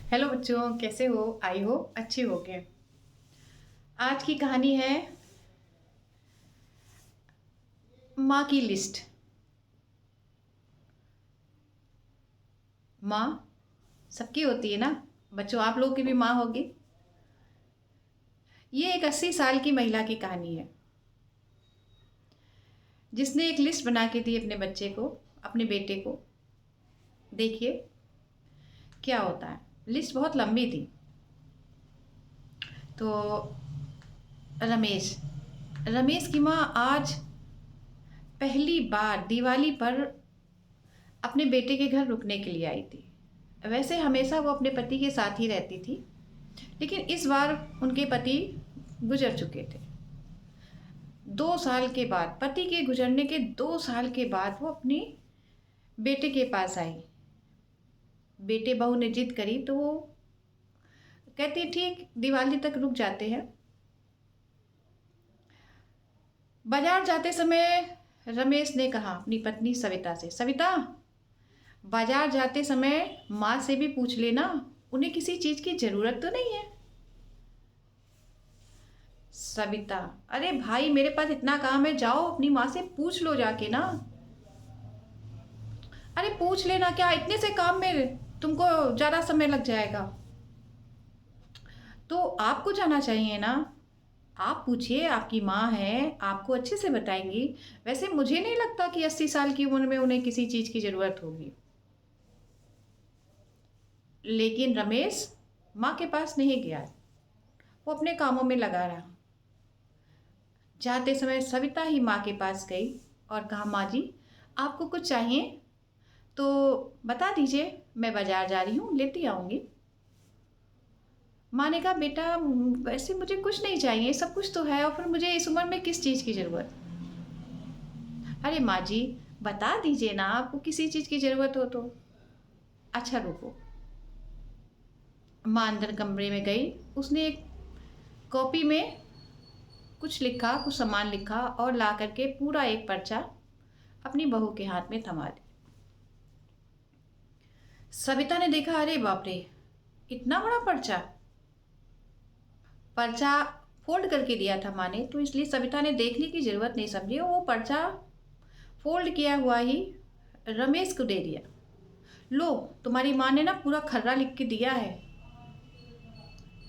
Hello बच्चों, कैसे हो? आई हो अच्छे होगे। आज की कहानी है माँ की लिस्ट। माँ सबकी होती है ना बच्चों, आप लोगों की भी माँ होगी। ये एक 80 साल की महिला की कहानी है जिसने एक लिस्ट बना के दी अपने बच्चे को, अपने बेटे को। देखिए क्या होता है। लिस्ट बहुत लंबी थी। तो रमेश रमेश की माँ आज पहली बार दिवाली पर अपने बेटे के घर रुकने के लिए आई थी। वैसे हमेशा वो अपने पति के साथ ही रहती थी, लेकिन इस बार उनके पति गुजर चुके थे। 2 साल के बाद, पति के गुजरने के 2 साल के बाद वो अपनी बेटे के पास आई। बेटे बहू ने जिद करी तो वो कहती ठीक दिवाली तक रुक जाते हैं। बाजार जाते समय रमेश ने कहा अपनी पत्नी सविता से, सविता बाजार जाते समय माँ से भी पूछ लेना, उन्हें किसी चीज की जरूरत तो नहीं है। सविता, अरे भाई मेरे पास इतना काम है, जाओ अपनी माँ से पूछ लो जाके ना। अरे पूछ लेना क्या, इतने से काम में तुमको ज्यादा समय लग जाएगा। तो आपको जाना चाहिए ना। आप पूछिए, आपकी माँ है, आपको अच्छे से बताएंगी। वैसे मुझे नहीं लगता कि 80 साल की उम्र में उन्हें किसी चीज की जरूरत होगी। लेकिन रमेश माँ के पास नहीं गया, वो अपने कामों में लगा रहा। जाते समय सविता ही माँ के पास गई और कहा, माँ जी आपको कुछ चाहिए तो बता दीजिए, मैं बाजार जा रही हूँ, लेती आऊँगी। माँ ने कहा, बेटा वैसे मुझे कुछ नहीं चाहिए, सब कुछ तो है, और फिर मुझे इस उम्र में किस चीज़ की ज़रूरत। अरे माँ जी बता दीजिए ना, आपको किसी चीज़ की ज़रूरत हो तो। अच्छा रुको। माँ अंदर कमरे में गई, उसने एक कॉपी में कुछ लिखा, कुछ सामान लिखा और ला करके पूरा एक पर्चा अपनी बहू के हाथ में थमा दिया। सविता ने देखा, अरे बाप रे इतना बड़ा पर्चा। पर्चा फोल्ड करके दिया था माँ ने, तो इसलिए सविता ने देखने की जरूरत नहीं समझी, वो पर्चा फोल्ड किया हुआ ही रमेश को दे दिया। लो तुम्हारी माँ ने ना पूरा खर्रा लिख के दिया है।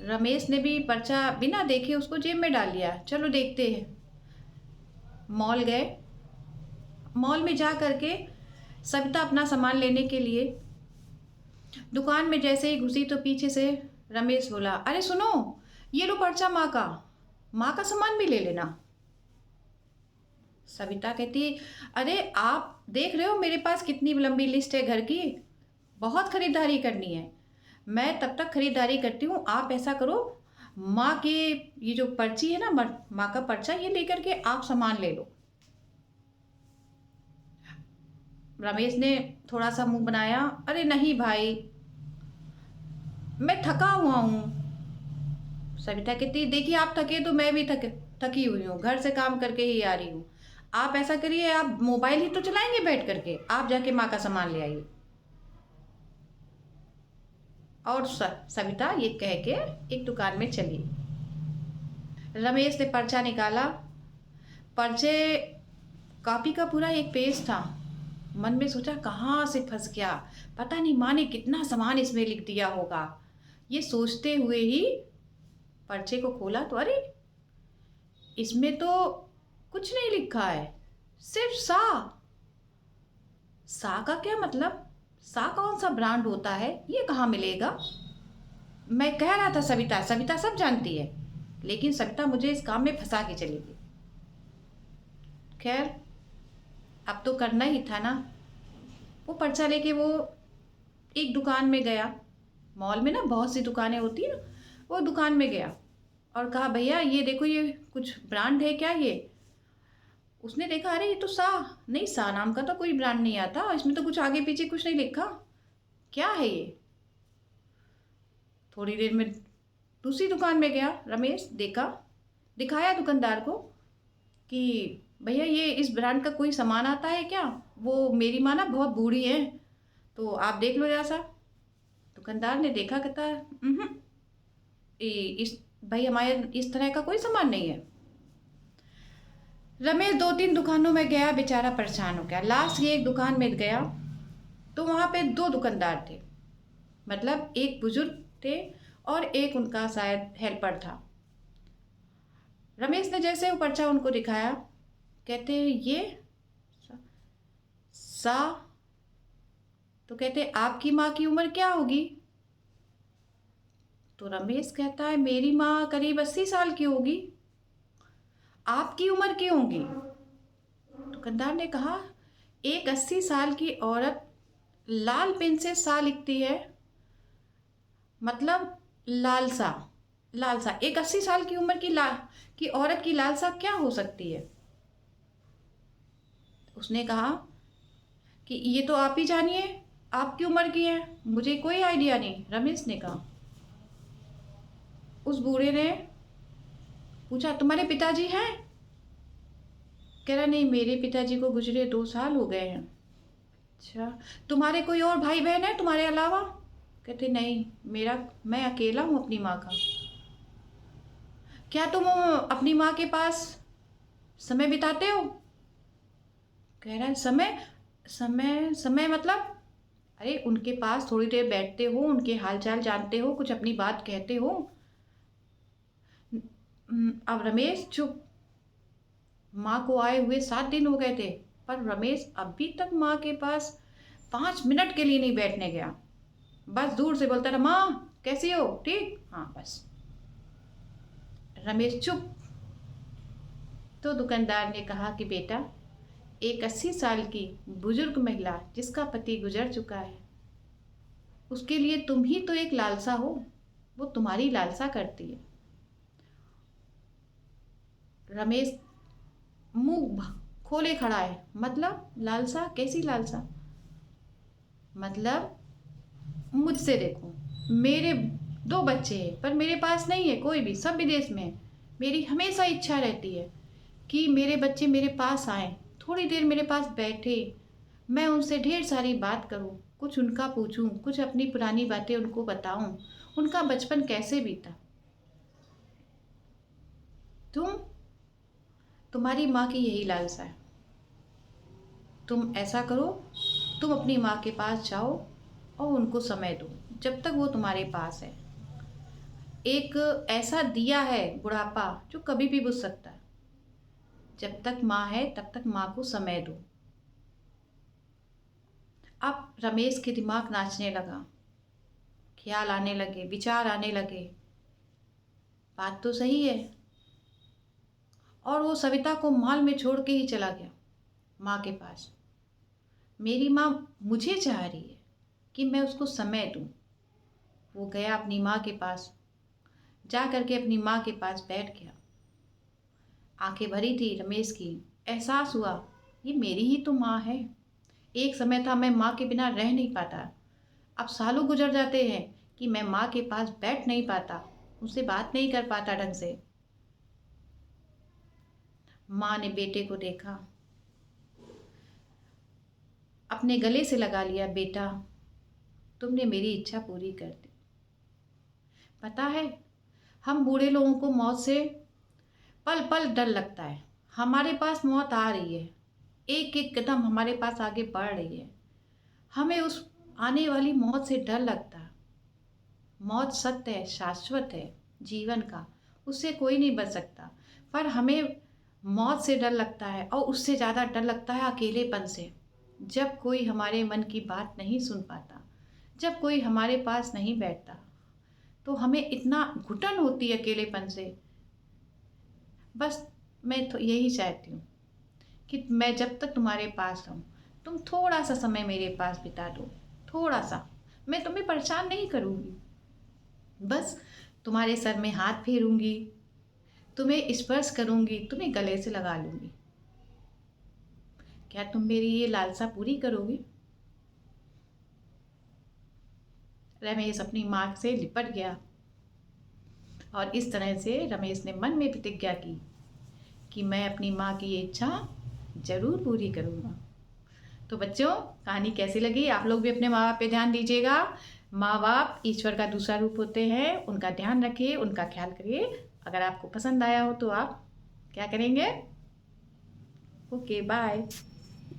रमेश ने भी पर्चा बिना देखे उसको जेब में डाल लिया। चलो देखते हैं। मॉल गए। मॉल में जा करके सविता अपना सामान लेने के लिए दुकान में जैसे ही घुसी तो पीछे से रमेश बोला, अरे सुनो, ये लो पर्चा माँ का सामान भी ले लेना। सविता कहती, अरे आप देख रहे हो मेरे पास कितनी लंबी लिस्ट है घर की, बहुत खरीदारी करनी है। मैं तब तक खरीदारी करती हूँ, आप ऐसा करो, माँ के ये जो पर्ची है ना, माँ का पर्चा, ये लेकर के आप सामान ले लो। रमेश ने थोड़ा सा मुंह बनाया, अरे नहीं भाई मैं थका हुआ हूँ। सविता कहती, देखिए आप थके तो मैं भी थकी हुई हूँ, घर से काम करके ही आ रही हूँ। आप ऐसा करिए, आप मोबाइल ही तो चलाएंगे बैठ करके, आप जाके माँ का सामान ले आइए। और सविता ये कह के एक दुकान में चली। रमेश ने पर्चा निकाला। पर्चे कॉपी का पूरा एक पेज था। मन में सोचा, कहाँ से फंस गया, पता नहीं माँ ने कितना सामान इसमें लिख दिया होगा। ये सोचते हुए ही पर्चे को खोला तो अरे इसमें तो कुछ नहीं लिखा है, सिर्फ सा। सा का क्या मतलब? सा कौन सा ब्रांड होता है, ये कहाँ मिलेगा? मैं कह रहा था सविता सविता सब जानती है, लेकिन सविता मुझे इस काम में फंसा के चली गई। खैर अब तो करना ही था ना। वो पर्चा लेके वो एक दुकान में गया। मॉल में ना बहुत सी दुकानें होती है ना, वो दुकान में गया और कहा, भैया ये देखो, ये कुछ ब्रांड है क्या ये? उसने देखा, अरे ये तो सा नहीं, सा नाम का तो कोई ब्रांड नहीं आता, इसमें तो कुछ आगे पीछे कुछ नहीं लिखा, क्या है ये? थोड़ी देर में दूसरी दुकान में गया रमेश, देखा, दिखाया दुकानदार को कि भैया ये इस ब्रांड का कोई सामान आता है क्या? वो मेरी माँ ना बहुत बूढ़ी है, तो आप देख लो जरा सा। दुकानदार ने देखा, कहता है इस भाई हमारे इस तरह का कोई सामान नहीं है। रमेश 2-3 दुकानों में गया, बेचारा परेशान हो गया। लास्ट ये एक दुकान में गया तो वहाँ पे 2 दुकानदार थे, मतलब एक बुजुर्ग थे और एक उनका शायद हेल्पर था। रमेश ने जैसे वो पर्चा उनको दिखाया, कहते हैं ये सा, तो कहते आपकी माँ की उम्र क्या होगी? तो रमेश कहता है मेरी माँ करीब 80 साल की होगी। आपकी उम्र की होगी? दुकानदार ने कहा एक 80 साल की औरत लाल पेन से सा लिखती है, मतलब लालसा। लालसा एक 80 साल की उम्र की औरत की लालसा क्या हो सकती है? उसने कहा कि ये तो आप ही जानिए, आपकी उम्र की है, मुझे कोई आइडिया नहीं। रमेश ने कहा। उस बूढ़े ने पूछा तुम्हारे पिताजी हैं? कह रहा नहीं, मेरे पिताजी को गुजरे 2 साल हो गए हैं। अच्छा, तुम्हारे कोई और भाई बहन है तुम्हारे अलावा? कहते नहीं, मैं अकेला हूँ अपनी माँ का। क्या तुम अपनी माँ के पास समय बिताते हो? कह रहा है समय समय समय मतलब अरे उनके पास थोड़ी देर बैठते हो, उनके हालचाल जानते हो, कुछ अपनी बात कहते हो। अब रमेश चुप। माँ को आए हुए 7 दिन हो गए थे, पर रमेश अभी तक माँ के पास 5 मिनट के लिए नहीं बैठने गया। बस दूर से बोलता रहा माँ कैसी हो, ठीक? हाँ बस। रमेश चुप। तो दुकानदार ने कहा कि बेटा, एक 80 साल की बुजुर्ग महिला जिसका पति गुजर चुका है, उसके लिए तुम ही तो एक लालसा हो, वो तुम्हारी लालसा करती है। रमेश मुंह खोले खड़ा है, मतलब लालसा? कैसी लालसा? मतलब मुझसे देखो, मेरे 2 बच्चे हैं पर मेरे पास नहीं है कोई भी, सब विदेश में है। मेरी हमेशा इच्छा रहती है कि मेरे बच्चे मेरे पास आएँ, थोड़ी देर मेरे पास बैठे, मैं उनसे ढेर सारी बात करूं, कुछ उनका पूछूं, कुछ अपनी पुरानी बातें उनको बताऊं, उनका बचपन कैसे बीता। तुम्हारी माँ की यही लालसा है। तुम ऐसा करो, तुम अपनी माँ के पास जाओ और उनको समय दो जब तक वो तुम्हारे पास है। एक ऐसा दिया है बुढ़ापा जो कभी भी बुझ सकता है। जब तक माँ है तब तक माँ को समय दो। अब रमेश के दिमाग नाचने लगा, ख्याल आने लगे, विचार आने लगे। बात तो सही है। और वो सविता को मॉल में छोड़ के ही चला गया माँ के पास। मेरी माँ मुझे चाह रही है कि मैं उसको समय दूँ। वो गया अपनी माँ के पास, जा करके अपनी माँ के पास बैठ गया। आंखें भरी थी रमेश की। एहसास हुआ ये मेरी ही तो माँ है। एक समय था मैं माँ के बिना रह नहीं पाता। अब सालों गुजर जाते हैं कि मैं माँ के पास बैठ नहीं पाता, उससे बात नहीं कर पाता ढंग से। माँ ने बेटे को देखा, अपने गले से लगा लिया, बेटा तुमने मेरी इच्छा पूरी कर दी। पता है, हम बूढ़े लोगों को मौत से पल पल डर लगता है। हमारे पास मौत आ रही है, एक एक कदम हमारे पास आगे बढ़ रही है, हमें उस आने वाली मौत से डर लगता है। मौत सत्य है, शाश्वत है जीवन का, उससे कोई नहीं बच सकता। पर हमें मौत से डर लगता है और उससे ज़्यादा डर लगता है अकेलेपन से। जब कोई हमारे मन की बात नहीं सुन पाता, जब कोई हमारे पास नहीं बैठता, तो हमें इतना घुटन होती है अकेलेपन से। बस मैं तो यही चाहती हूँ कि मैं जब तक तुम्हारे पास रहूँ, तुम थोड़ा सा समय मेरे पास बिता दो, थोड़ा सा। मैं तुम्हें परेशान नहीं करूँगी, बस तुम्हारे सर में हाथ फेरूंगी, तुम्हें स्पर्श करूंगी, तुम्हें गले से लगा लूंगी। क्या तुम मेरी ये लालसा पूरी करोगी? रमेश अपनी माँ से लिपट गया और इस तरह से रमेश ने मन में प्रतिज्ञा की कि मैं अपनी माँ की ये इच्छा जरूर पूरी करूँगा। तो बच्चों, कहानी कैसी लगी? आप लोग भी अपने माँ बाप पे ध्यान दीजिएगा। माँ बाप ईश्वर का दूसरा रूप होते हैं, उनका ध्यान रखिए, उनका ख्याल करिए। अगर आपको पसंद आया हो तो आप क्या करेंगे? Okay, bye.